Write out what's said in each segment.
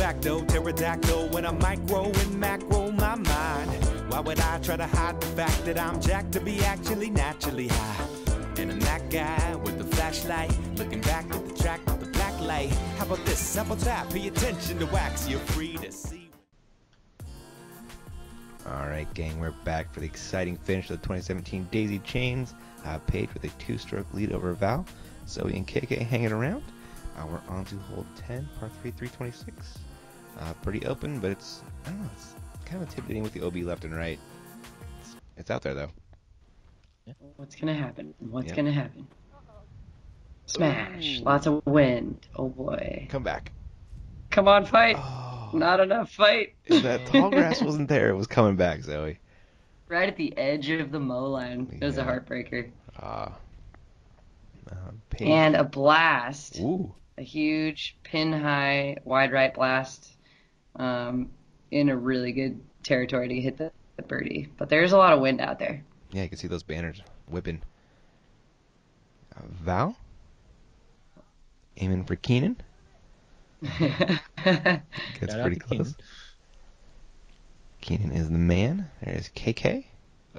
facto, pterodactyl when I micro and macro my mind. Why would I try to hide the fact that I'm jacked to be actually naturally high? And I'm that guy with the flashlight, looking back at the track with the black light. How about this? How about that? Pay attention to wax, you're free to see. Alright gang, we're back for the exciting finish of the 2017 Daisy Chains. Paige with a 2-stroke lead over Val. Zoe and KK hanging around. We're on to hole 10, par 3, 326. Pretty open, but it's, I don't know, it's kind of intimidating with the OB left and right. It's out there though. What's gonna happen? What's gonna happen? Smash! Lots of wind. Oh boy. Come back. Come on, fight! Oh. Not enough fight. If that tall grass wasn't there, it was coming back, Zoe. Right at the edge of the mow line. It was a heartbreaker. And a blast. Ooh. A huge pin-high, wide right blast in a really good territory to hit the birdie. But there's a lot of wind out there. Yeah, you can see those banners whipping. Val? Aiming for Keenan? Gets pretty close. Keenan is the man. There's KK.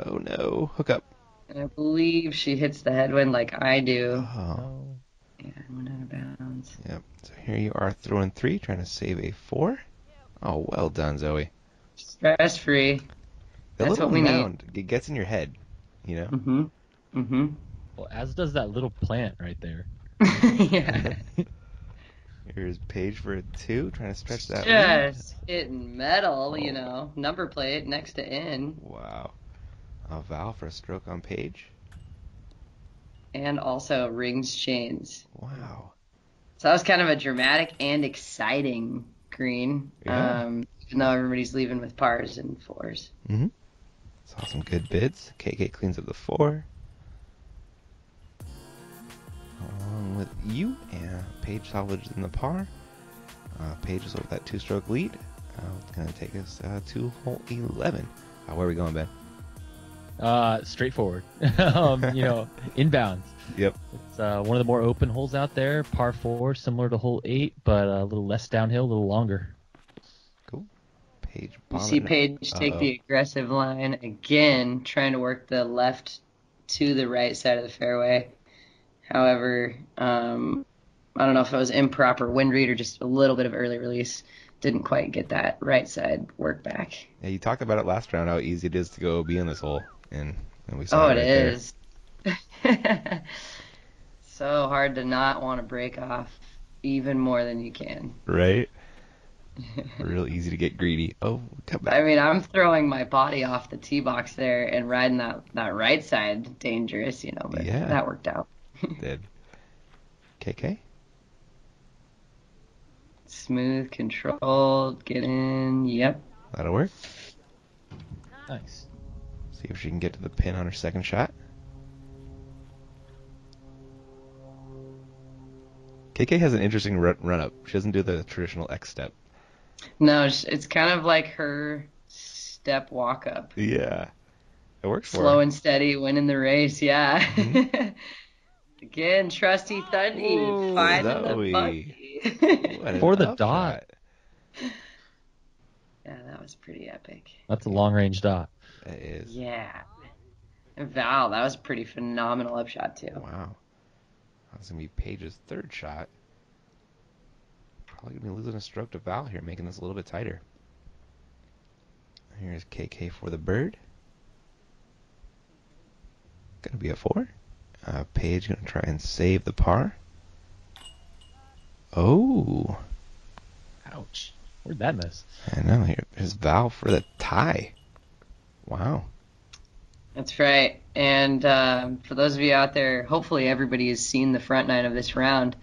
Oh no, hook up. And I believe she hits the headwind like I do. Oh. Yeah, I went out of bounds. Yep. So here you are throwing 3, trying to save a 4. Oh, well done, Zoe. Stress free. That's what we need. It gets in your head, you know? Mm-hmm. Mm-hmm. Well, as does that little plant right there. Yeah. Here's Paige for a 2, trying to stretch that Just hitting metal, you know. Number plate next to in. Wow. Val for a stroke on Paige. And also rings chains. Wow. So that was kind of a dramatic and exciting green. Yeah. Even though everybody's leaving with pars and 4s. Mm-hmm. Saw some good bids. KK cleans up the 4. Along with you, and Paige salvaged in the par. Paige is over that 2-stroke lead. It's going to take us to hole 11. Where are we going, Ben? Straightforward. Inbounds. Yep. It's one of the more open holes out there. Par 4, similar to hole 8, but a little less downhill, a little longer. Cool. Paige. You see Paige take the aggressive line again, trying to work the left to the right side of the fairway. However, I don't know if it was improper wind read or just a little bit of early release. Didn't quite get that right side work back. Yeah, you talked about it last round, how easy it is to go OB in this hole. And we saw it right is. So hard to not want to break off even more than you can. Right? Real easy to get greedy. Oh, come back. I mean, I'm throwing my body off the tee box there and riding that right side dangerous, but that worked out. Did. KK? Smooth, controlled, get in, yep. That'll work. Nice. See if she can get to the pin on her second shot. KK has an interesting run-up. She doesn't do the traditional X step. No, it's kind of like her step walk-up. Yeah. It works for her. Slow and steady, winning the race, yeah. Mm-hmm. Again, trusty Thundy, finding the bucket. For the dot. Yeah, that was pretty epic. That's a long-range dot. It is. Yeah. And Val, that was a pretty phenomenal upshot, too. Wow. That's going to be Paige's third shot. Probably going to be losing a stroke to Val here, making this a little bit tighter. Here's KK for the bird. Going to be a 4. Paige going to try and save the par. Oh. Ouch. Where'd that miss? I know. Here's Val for the tie. Wow. That's right. And for those of you out there, hopefully everybody has seen the front nine of this round.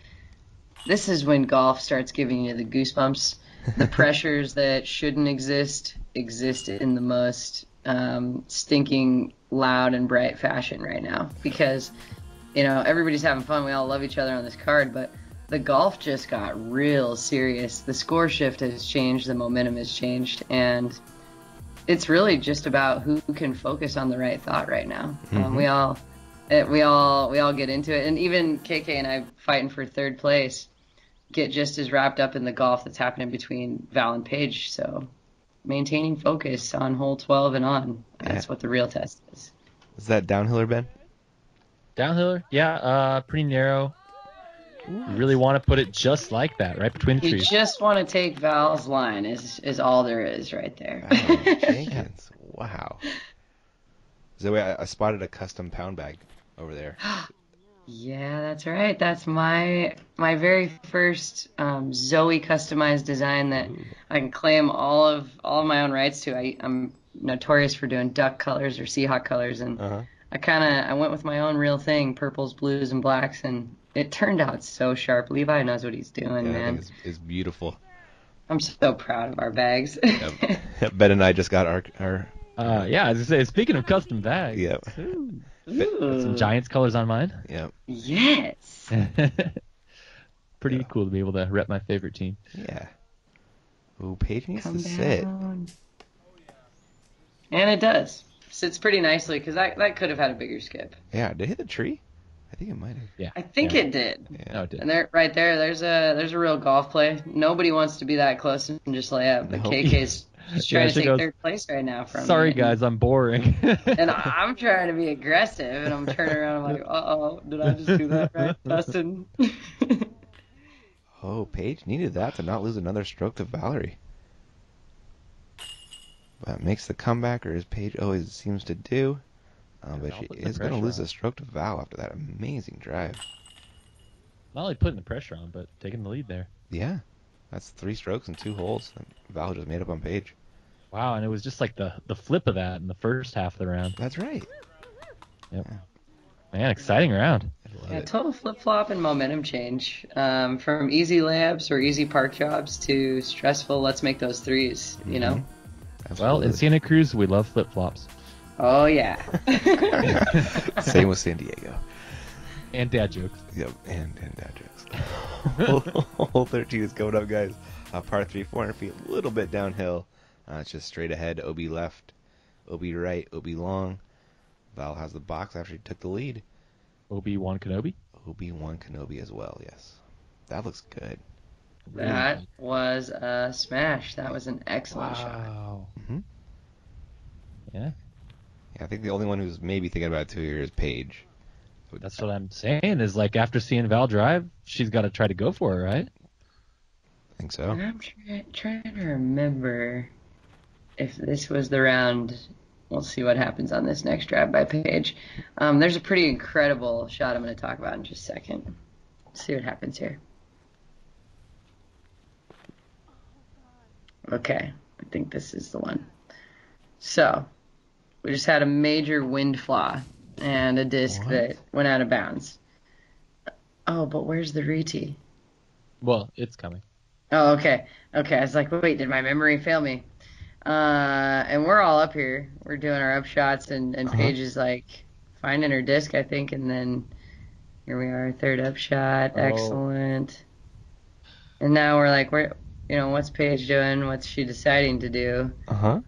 This is when golf starts giving you the goosebumps. The pressures that shouldn't exist in the most stinking loud and bright fashion right now. Because, everybody's having fun. We all love each other on this card. But the golf just got real serious. The score shift has changed. The momentum has changed. And it's really just about who can focus on the right thought right now. Mm-hmm. We all get into it, and even KK and I fighting for third place. get just as wrapped up in the golf that's happening between Val and Paige. So maintaining focus on hole 12 and on. That's what the real test is. Is that downhiller, Ben? Downhiller? Yeah, pretty narrow. You really want to put it just like that, right between the You trees. just want to take Val's line is all there is right there. Jenkins. Wow. Zoe, I spotted a custom pound bag over there. Yeah, that's right. That's my very first Zoe customized design that I can claim all of my own rights to. I'm notorious for doing duck colors or Seahawk colors, and I went with my own real thing, purples, blues, and blacks, and it turned out so sharp. Levi knows what he's doing, man. That thing is beautiful. I'm so proud of our bags. Yep. Ben and I just got our yeah, as I say, speaking of custom bags. Yep. Got some Giants colors on mine. Yep. Yes. Pretty cool to be able to rep my favorite team. Yeah. Ooh, Paige needs Come to sit. down. And it does. Sits pretty nicely because that could have had a bigger skip. Yeah, did it hit the tree? I think it might have. Yeah. I think it did. Yeah. No, it did. And right there's a real golf play. Nobody wants to be that close and just lay up. But No. KK's just trying to she take goes, third place right now from Sorry, me. guys, I'm boring. And I'm trying to be aggressive, and I'm turning around. I'm like, uh-oh, did I just do that right, Dustin? Oh, Paige needed that to not lose another stroke to Valerie. But makes the comeback, or as Paige always seems to do. But she putting the is going to pressure lose on. a stroke to Val after that amazing drive. Not only putting the pressure on, but taking the lead there. Yeah, that's 3 strokes and 2 holes. And Val just made up on Paige. Wow, and it was just like the flip of that in the first half of the round. That's right. Yep. Man, exciting round. I love Yeah, it. total flip-flop and momentum change. From easy layups or easy park jobs to stressful, let's make those threes, you know? Well, in Absolutely. Santa Cruz, we love flip-flops. Oh, yeah. Same with San Diego. And dad jokes. Yep, and dad jokes. Hole 13 is going up, guys. Par 3, 400 feet, a little bit downhill. It's just straight ahead, OB left, OB right, OB long. Val has the box after he took the lead. Obi-Wan Kenobi. OB1 Kenobi as well, yes. That looks good. That was a smash. That was an excellent shot. Wow. Mhm. Yeah, Yeah, I think the only one who's maybe thinking about it too here is Paige. that's what I'm saying. Is like after seeing Val drive, she's got to try to go for it, right? I think so. And I'm trying to remember if this was the round. We'll see what happens on this next drive by Paige. There's a pretty incredible shot I'm going to talk about in just a second. Let's see what happens here. Okay, I think this is the one. So, we just had a major wind flaw and a disc that went out of bounds. Oh, but where's the re-tee? Well, it's coming. Oh, okay. Okay, I was like, wait, did my memory fail me? And we're all up here. We're doing our up shots, and Paige is like finding her disc, I think, and then here we are, third up shot. Oh. Excellent. And now we're like, what's Paige doing? What's she deciding to do? Uh-huh.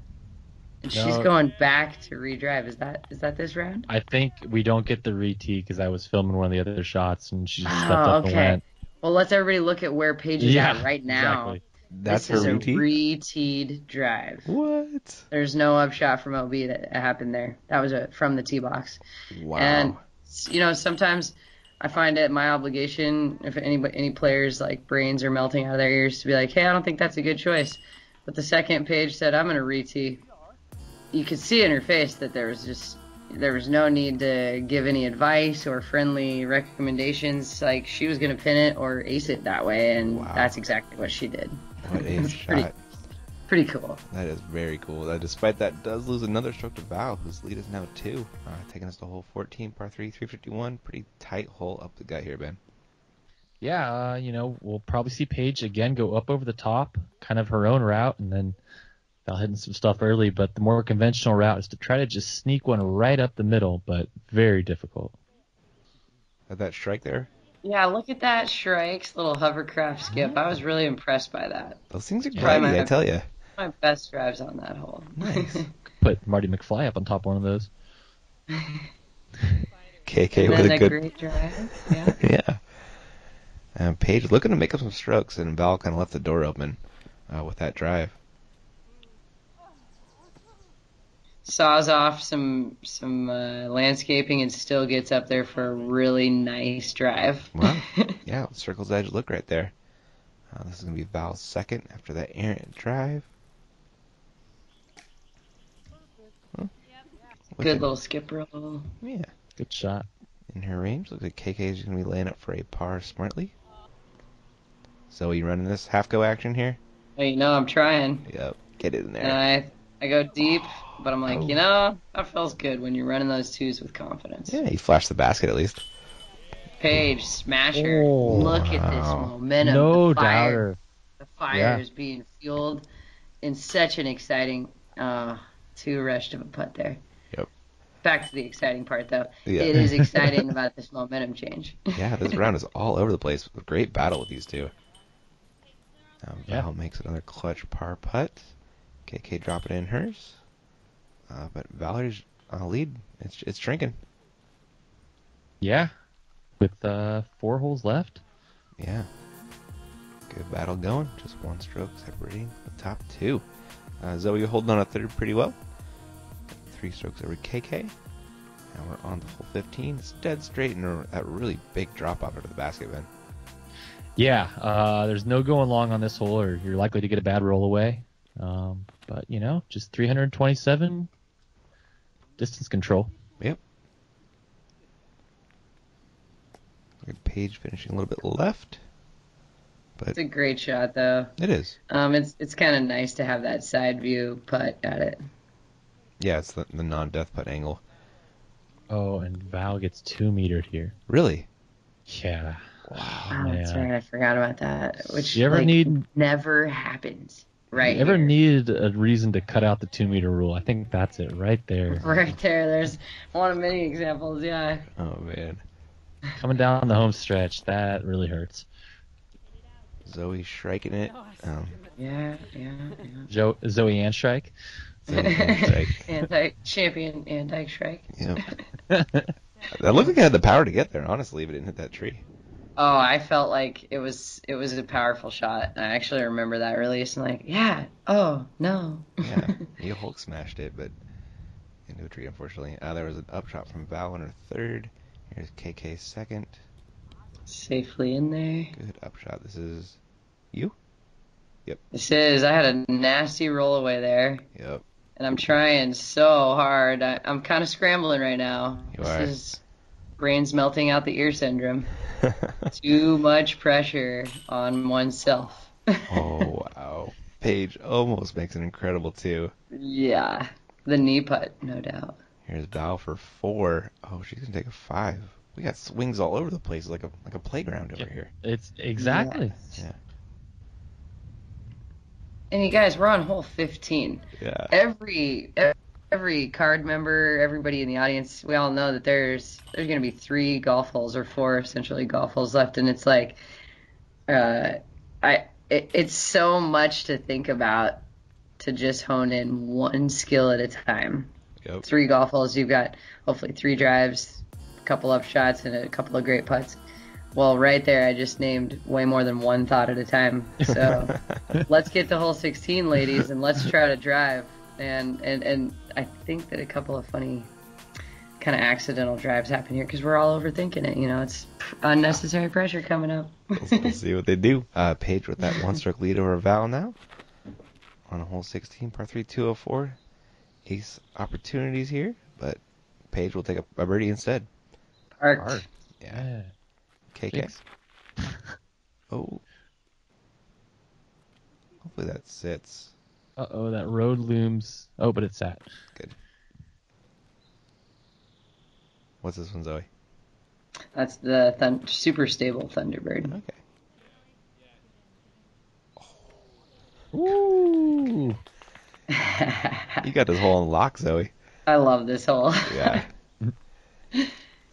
And she's No. going back to redrive. Is that this round? I think we don't get the re-tee because I was filming one of the other shots and she just stepped Oh, up and okay. went. Well, let's everybody look at where Paige is at right now. Exactly. That's This is her a re-tee? re-teed drive. What? There's no upshot from OB that happened there. That was from the tee box. Wow. And sometimes I find it my obligation if any players like brains are melting out of their ears to be like, hey, I don't think that's a good choice. But the second Paige said, I'm gonna re-tee. You could see in her face that there was no need to give any advice or friendly recommendations. Like she was gonna pin it or ace it that way, and Wow. that's exactly what she did. What a It's shot. Pretty cool. That is very cool. Despite that, does lose another stroke to Val, whose lead is now 2. Taking us to hole 14, par 3, 351. Pretty tight hole up the gut here, Ben. Yeah, we'll probably see Paige again go up over the top, kind of her own route, and then Val hitting some stuff early. But the more conventional route is to try to just sneak one right up the middle, but very difficult. That strike there, Yeah, look at that Shrike's little hovercraft skip. I was really impressed by that. those things are Try grimy, my- I tell you. My best drives on that hole. Nice. Put Marty McFly up on top of one of those. KK And with then a a good... great drive. Yeah. Yeah. And Paige looking to make up some strokes, and Val kind of left the door open with that drive. Saws off some landscaping and still gets up there for a really nice drive. Wow. Yeah, circle's edge look right there. This is going to be Val's second after that errant drive. Huh? Good little skip roll. Yeah. Good shot. In her range. Looks like KK is going to be laying up for a par smartly. So you running this half-go action here? Hey, I'm trying. Yep. Get it in there. And I go deep, but I'm like, Oh. that feels good when you're running those twos with confidence. Yeah, you flashed the basket at least. Paige, smasher. Oh, Look at this wow. momentum. No The fire, doubter. the fire Yeah. is being fueled in such an exciting two rushed of a putt there. Yep. Back to the exciting part, though. Yeah. It is exciting about this momentum change. Yeah, this round is all over the place. A great battle with these two. Yeah. Val makes another clutch par putt. KK dropping in hers. But Valerie's lead, it's shrinking. Yeah. With 4 holes left. Yeah. Good battle going. Just one stroke separating the top two. Zoe holding on a third pretty well. 3 strokes over KK. Now we're on to hole 15. It's dead straight and a really big drop off into the basket, man. Yeah. There's no going long on this hole, or you're likely to get a bad roll away. But, just 327 distance control. Yep. Good Paige finishing a little bit left. But It's a great shot, though. it is. It's kind of nice to have that side view putt at it. Yeah, it's the non-death putt angle. Oh, and Val gets 2-metered here. Really? Yeah. Wow. Oh, that's man. right. I forgot about that. Which You ever never happens. Right. You ever here. needed a reason to cut out the 2-meter rule? I think that's it right there. Right there. There's one of many examples. Yeah. Oh, man. Coming down the home stretch, that really hurts. Zoe striking it. Yeah. Zoe Anstrike. Champion Andyke strike. Yep. That looked like it had the power to get there, honestly, if it didn't hit that tree. Oh, I felt like it was a powerful shot. I actually remember that release and oh no. Yeah, you Hulk smashed it, but into a tree, unfortunately. There was an upshot from Val on her third. Here's KK's second. Safely in there. Good upshot. This is you? This is. I had a nasty roll away there. Yep. And I'm trying so hard. I'm kind of scrambling right now. You This are. is brains melting out the ear syndrome. Too much pressure on oneself. Oh, wow. Paige almost makes an incredible 2. Yeah. The knee putt, no doubt. Here's Val for 4. Oh, she's going to take a 5. We got swings all over the place like a playground over here. It's exactly. Yeah. And you guys, we're on hole 15. Yeah. Every card member, everybody in the audience, we all know that there's going to be 3 golf holes or 4 essentially golf holes left, and it's like, it's so much to think about to just hone in one skill at a time. Yep. 3 golf holes, you've got hopefully 3 drives, a couple up shots, and a couple of great putts. Well, right there, I just named way more than one thought at a time. So let's get to hole 16, ladies, and let's try to drive. And I think that a couple of funny kind of accidental drives happen here because we're all overthinking it. It's unnecessary pressure coming up. We'll see what they do. Paige with that 1-stroke lead over Val now. On hole 16, par 3, 204. Ace opportunities here, but Paige will take a birdie instead. Art. Yeah. KK. Thanks. Oh. Hopefully that sits. Uh-oh, that road looms. Oh, but it's sat. Good. What's this one, Zoe? That's the super stable Thunderbird. Okay. Ooh. You got this hole on lock, Zoe. I love this hole. Yeah.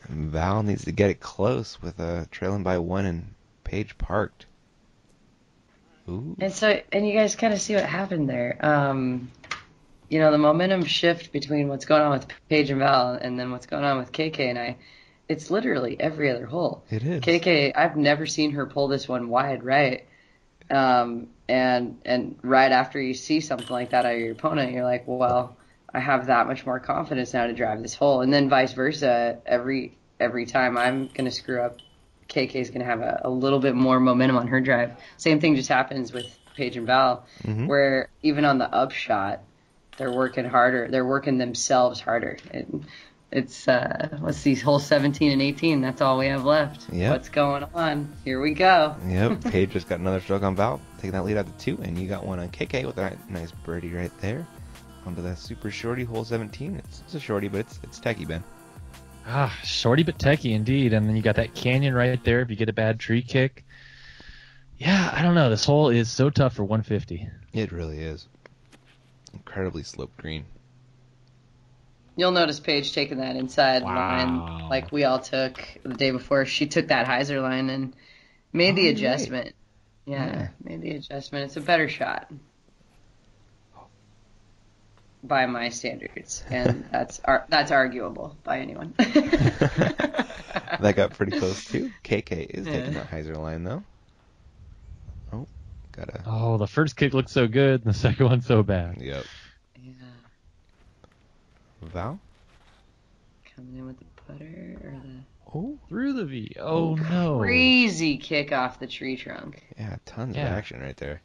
And Val needs to get it close with trailing by 1 and Paige parked. Ooh. And you guys kind of see what happened there. The momentum shift between what's going on with Paige and Val and then what's going on with KK and I. it's literally every other hole. It is. KK, I've never seen her pull this one wide right. And right after you see something like that out of your opponent, you're like, well, I have that much more confidence now to drive this hole. And then vice versa, every time I'm going to screw up, KK's going to have a little bit more momentum on her drive. Same thing just happens with Paige and Val, where even on the upshot, they're working harder. They're working themselves harder. It's let's see, hole 17 and 18. That's all we have left. Yep. What's going on? Here we go. Yep. Paige just got another stroke on Val, taking that lead out to 2, and you got one on KK with a nice birdie right there. Onto that super shorty, hole 17. It's a shorty, but it's techie, Ben. Shorty but techie indeed. And then you got that canyon right there if you get a bad tree kick. Yeah, I don't know. This hole is so tough for 150. It really is. Incredibly sloped green. You'll notice Paige taking that inside line like we all took the day before. She took that hyzer line and made the adjustment. Right. Yeah, made the adjustment. It's a better shot by my standards, and that's arguable by anyone. That got pretty close too. KK is taking that hyzer line though. Oh, the first kick looked so good, and the second one so bad. Yep. Yeah. Val? Coming in with the putter or the... Oh, through the V. Oh, no. Crazy kick off the tree trunk. Yeah, tons of action right there.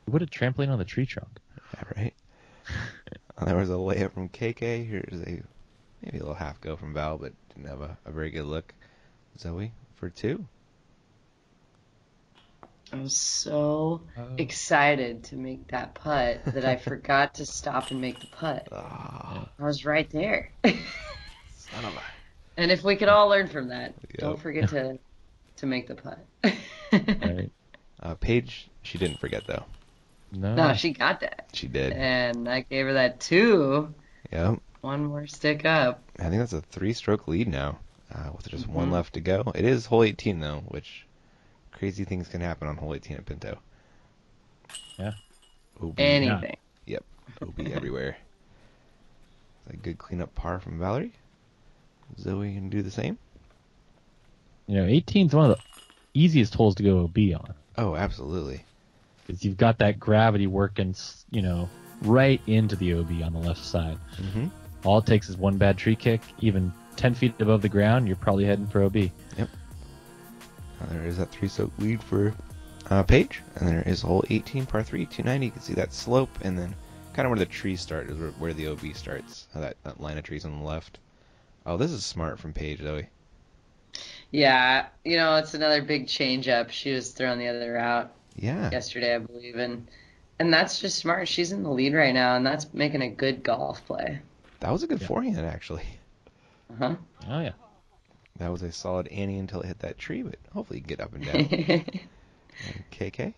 What a trampoline on the tree trunk. Yeah, right? There was a layup from KK. Here's maybe a little half go from Val, but didn't have a very good look. Zoe for 2. I was so excited to make that putt that I forgot to stop and make the putt. I was right there. Son of a... And if we could all learn from that, don't forget to make the putt. Right. Paige, she didn't forget though. No, she got that. She did. And I gave her that 2. Yep. One more stick up. I think that's a 3-stroke lead now, with just one left to go. It is hole 18 though, which crazy things can happen on hole 18 at Pinto. Yeah. OB. Anything. Yep. OB everywhere. A good cleanup par from Valerie. Zoe can do the same. 18 is one of the easiest holes to go OB on. Oh, absolutely. Because you've got that gravity working, right into the OB on the left side. Mm-hmm. All it takes is one bad tree kick, even 10 feet above the ground, you're probably heading for OB. Yep. There is that 3-stroke lead for Paige. And there is hole 18, par 3, 290. You can see that slope, and then kind of where the trees start is where the OB starts. That line of trees on the left. Oh, this is smart from Paige, Zoe. Yeah, it's another big change up. She was throwing the other route yesterday, I believe, and that's just smart. She's in the lead right now, and that's making a good golf play. That was a good forehand, actually. Uh-huh. Oh, yeah. That was a solid Annie until it hit that tree, but hopefully you can get up and down. And KK?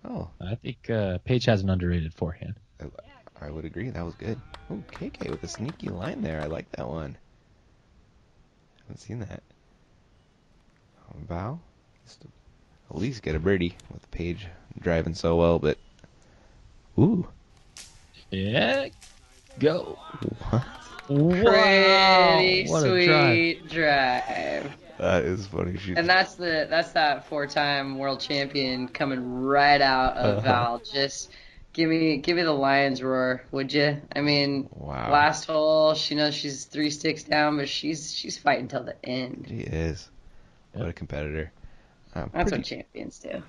Oh. I think Paige has an underrated forehand. I would agree. That was good. Oh, KK with a sneaky line there. I like that one. Haven't seen that. Val? At least get a birdie with Paige driving so well, but... Ooh. Yeah. Go. What? Pretty What a sweet drive. That is funny. And that's that 4-time world champion coming right out of Val. Just give me the lion's roar, would you? I mean, wow. Last hole, she knows she's 3 sticks down, but she's fighting till the end. She is. What a competitor. That's what champions do.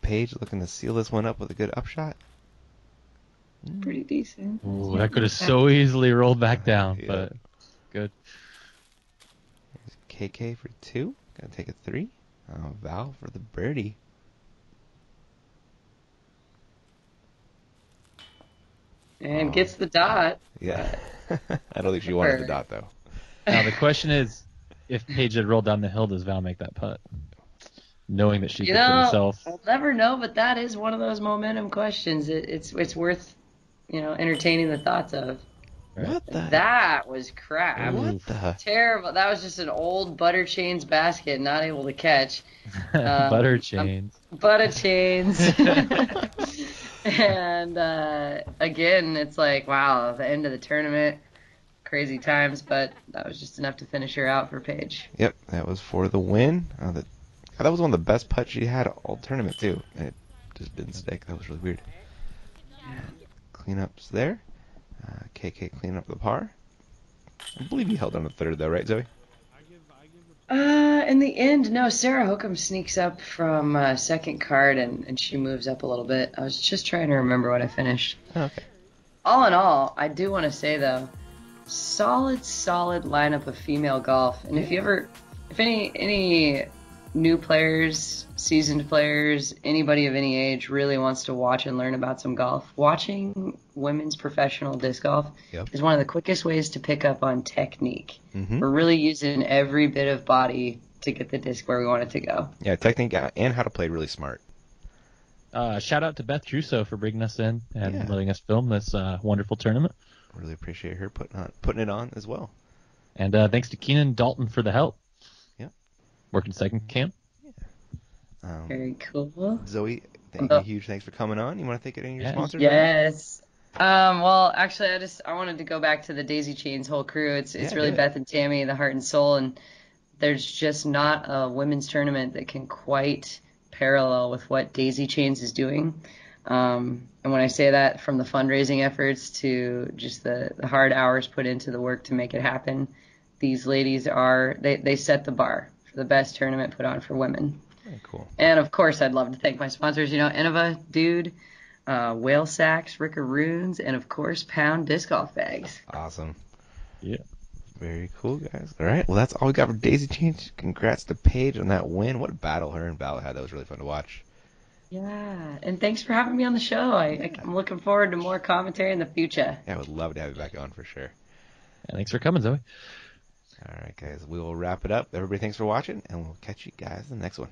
Paige looking to seal this one up with a good upshot. Pretty decent. Ooh, that could have so easily rolled back down, but good. KK for 2. Gonna take a 3. Val for the birdie. And gets the dot. Yeah. I don't think she wanted the dot, though. Now, the question is, if Paige had rolled down the hill, does Val make that putt? Knowing that she could put herself... I'll never know, but that is one of those momentum questions. It's worth, entertaining the thoughts of. What the? That was crap. What the? Terrible. That was just an old butter chains basket, not able to catch. Butter chains. Butter chains. And again, it's like, wow, the end of the tournament. crazy times, but that was just enough to finish her out for Paige. Yep, that was for the win. That was one of the best putts she had all tournament too. And it just didn't stick. That was really weird. Cleanups there. KK cleaning up the par. I believe he held on the third though, right, Zoe? In the end, no. Sarah Hookham sneaks up from second card, and she moves up a little bit. I was just trying to remember what I finished. Oh, okay. All in all, I do want to say though, solid lineup of female golf. And if any new players, seasoned players, anybody of any age really wants to watch and learn about some golf, watching women's professional disc golf is one of the quickest ways to pick up on technique. Mm-hmm. We're really using every bit of body to get the disc where we want it to go. Yeah, technique and how to play really smart. Shout out to Beth Druso for bringing us in and letting us film this wonderful tournament. Really appreciate her putting it on as well. And thanks to Keenan Dalton for the help. Yep. Working second cam. Yeah. Very cool. Zoe, thank you. Huge thanks for coming on. You want to thank any of your sponsors? Yes. Well, actually, I wanted to go back to the Daisy Chains whole crew. It's really Beth and Tammy, the heart and soul, and there's just not a women's tournament that can quite parallel with what Daisy Chains is doing. And when I say that, from the fundraising efforts to just the hard hours put into the work to make it happen, these ladies they set the bar for the best tournament put on for women. Very cool. And of course, I'd love to thank my sponsors, Innova, Dude, Whale Sacks, Rickaroons, and of course, Pound Disc Golf Bags. Awesome. Yeah. Very cool, guys. All right, well, that's all we got for Daisy Chains. Congrats to Paige on that win. What a battle her and Val had. That was really fun to watch. Yeah, and thanks for having me on the show. I'm looking forward to more commentary in the future. Yeah, I would love to have you back on for sure. Yeah, thanks for coming, Zoe. All right, guys, we will wrap it up. Everybody, thanks for watching, and we'll catch you guys in the next one.